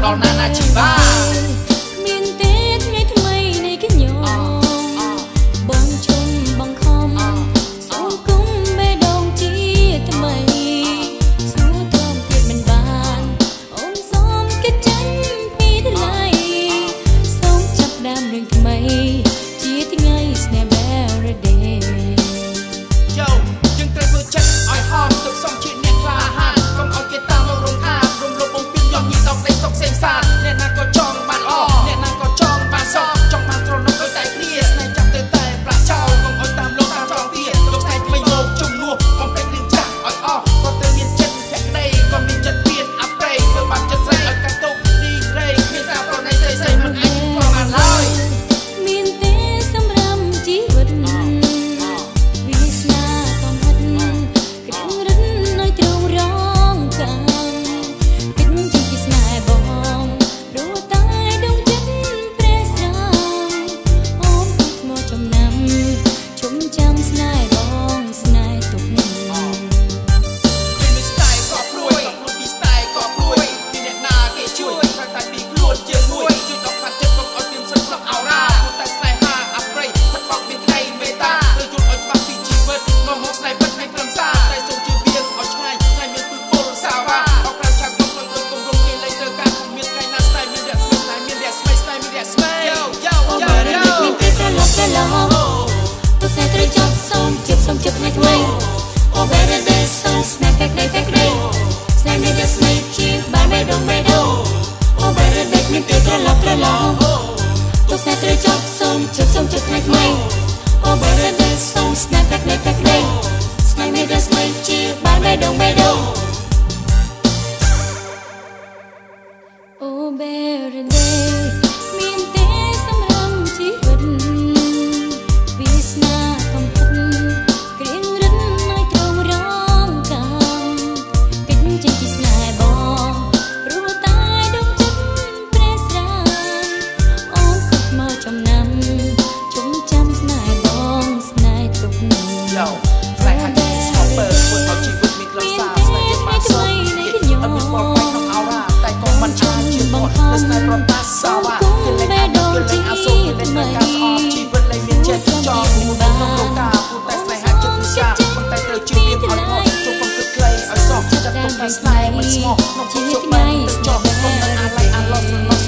ដល់ណាណាជីវ៉ាមានទេថ្ងៃថ្មីនៃកញ្ញោបងជុំបងខំសូមគុំបេះដូងជាថ្មីស្រួលទ្រាំទៀតមិនបានអូនសូមគិតចាញ់ពីថ្លៃសូមចាប់ដើមរឿងថ្មីជាថ្ងៃស្នេហ៍ Paradise យោយើងត្រូវធ្វើចិត្តឲ្យហមទឹកសំជាអ្នកក្លាហានកុំឲ្យគេតាមមករំខានរំលោភបំពានយកញីដកដីសុកសេងសាអ្នកណាក៏ចង់បានល្អអ្នកណាក៏ចង់បានសុខចង់បានត្រនំដូចតែគ្នាស្នេហ៍ចាប់ទៅតែប្រាក់ចោលកុំឲ្យតាមលោកតាមចង់ទៀតលោកស្នេហ៍ថ្មីមកជំនួសបំពេញរឿងចាស់ឲ្យអស់ក៏ត្រូវមានចិត្តភក្តីក៏មានចិត្តពៀនអប្រេធ្វើបាបចិត្តស្រីឲ្យកាត់ទុកឌីក្រេគ្មានការប្រណីស្រីមិនអាចផងបានឡើយមានទេសម្រាប់ជីវិតវាសនាកំហិតគ្រឿងរិននៅទ្រង់រងកាគិតជាពីស្នេហ៍បងព្រោះតែដងចិត្តព្រះស្រាអូនមកចំណាំជុំចាំស្នេហ៍បងស្នេហ៍ទុកមានស្ទាយក៏ព្រួយពីស្ទាយក៏ព្រួយពីអ្នកណាគេជួយតែពីខ្លួនយើងមួយជួយដល់ខាត់ចិត្តកុំឲ្យទៀមសិនស្លឹកអោរ៉ាព្រោះតែស្នេហាអប្រៃមិនបោកមានក្តីមេត្តាត្រូវយល់ឲ្យច្បាស់ពីជីវិតមកមកស្នេហ៍ពិតថ្ងៃព្រមសាតែសូមជឿវាឲ្យឆ្ងាយថ្ងៃមានពលពលសាវ៉ាអបប្រាំឆាប់កុំលុយគំរំគេលេងទៅការមានថ្ងៃណាស្នេហ៍មានរយៈស្នេហ៍មានរយៈស្នេហ៍ស្នេហ៍មានរយៈស្នេហ៍យោមានទេត្រឡប់ទៅស្នេហ៍ត្រូវចប់សូមជិបថ្ងៃថ្មីអូ Paradise សូមស្នេហ៍តែក្តីស្នេហ៍មានតែស្នេហ៍ជាបានបេះដូងអូ Paradise មានទេត្រឡប់ទៅស្នេហ៍ត្រូវចប់សូមជិបថ្ងៃថ្មីអូ Paradise សូមស្នេហ៍តែក្តីស្នេហ៍មានតែស្នេហ៍ជាបានបេះដូងអូ Paradise មានទេសម្រាប់ជីវិតវាសនាកំហិតគ្រៀងរិននៅទ្រង់រងកម្មគិតជាពីស្នេហ៍បងព្រោះតែដងចិត្តព្រះស្រាអូនគិតមកចំណាំជុំចាំស្នេហ៍បងស្នេហ៍ទុកយោស្នេហ៍ហាក់នេះស្មោកបើធ្វើឲ្យជីវិតមានក្លិនសាស្នេហ៍ចិត្តមកសុខអត់មានបបបែកក្នុងអោរ៉ាតែក៏មិនអាចជាមកស្នេហ៍ប្រតាសាវ៉ាគេលេងអាសូរគេលេងការស្អប់ជីវិតលែងមានចិត្តចង់មួយក្នុងលោកតាពុតែស្នេហាចិត្តវិសាប៉ុន្តែត្រូវជឿវាឲ្យផុតជុំកំគិតខ្លីឲ្យសោះចិត្តទុកតែស្នេហ៍មិនស្មោះក្នុងជីវិតបានទៅចប់កុំនឹងអាឡៃអាឡោះស្រណោះ